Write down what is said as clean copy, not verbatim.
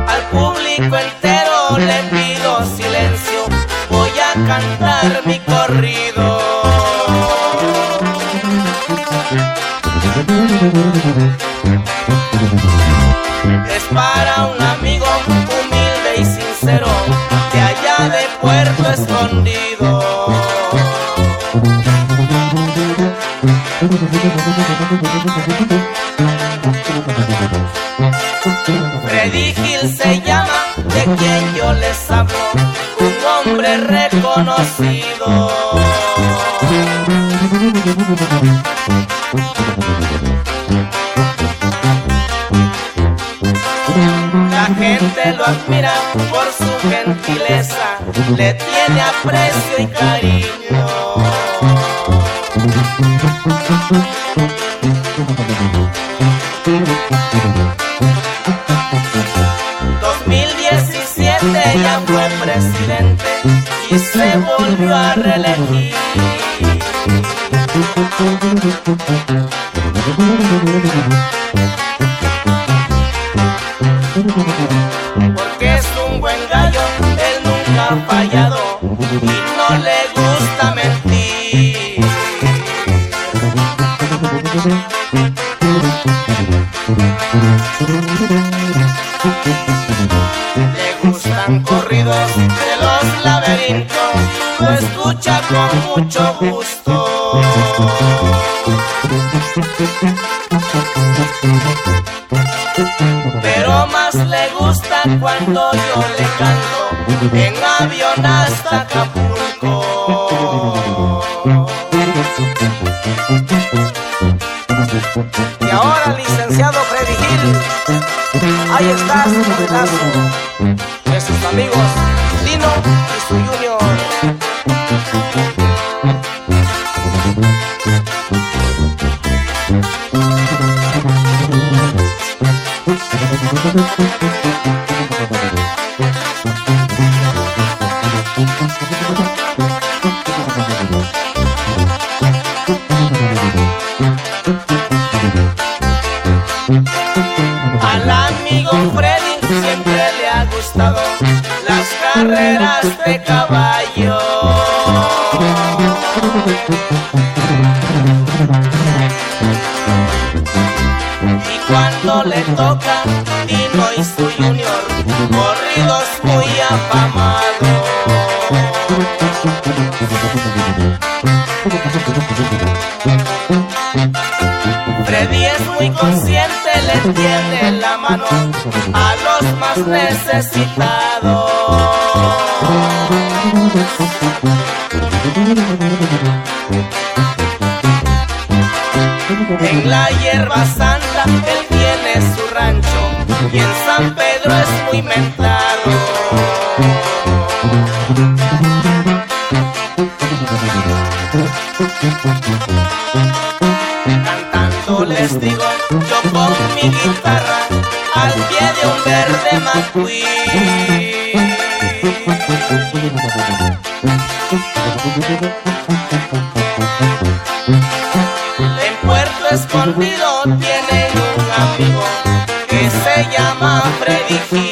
Al público entero le pido silencio, voy a cantar mi corrido. Es para un amigo humilde y sincero de allá de Puerto Escondido. Freddy Gil se llama, de quien yo les hablo, un hombre reconocido. La gente lo admira por su gentileza, le tiene aprecio y cariño. 2017 ya fue presidente y se volvió a reelegir. Porque es un buen gallo, él nunca ha fallado y no le gusta mentir. Le gustan corridos de los laberintos, lo escucha con mucho gusto. Pero más le gusta cuando yo le canto en avión hasta Acapulco. Y ahora, licenciado Freddy Gil, ahí está su pedazo de sus amigos Lino y su Junior. Al amigo Freddy siempre le ha gustado las carreras de caballo. Y cuando le toca Dino y su Junior, corridos muy afamados. Freddy es muy consciente, le tiende la mano a los más necesitados. En la Hierba Santa él tiene su rancho y en San Pedro es muy mentado. Cantando les digo yo con mi guitarra al pie de un verde macuí. En Puerto Escondido tienen un amigo que se llama Freddy Gil.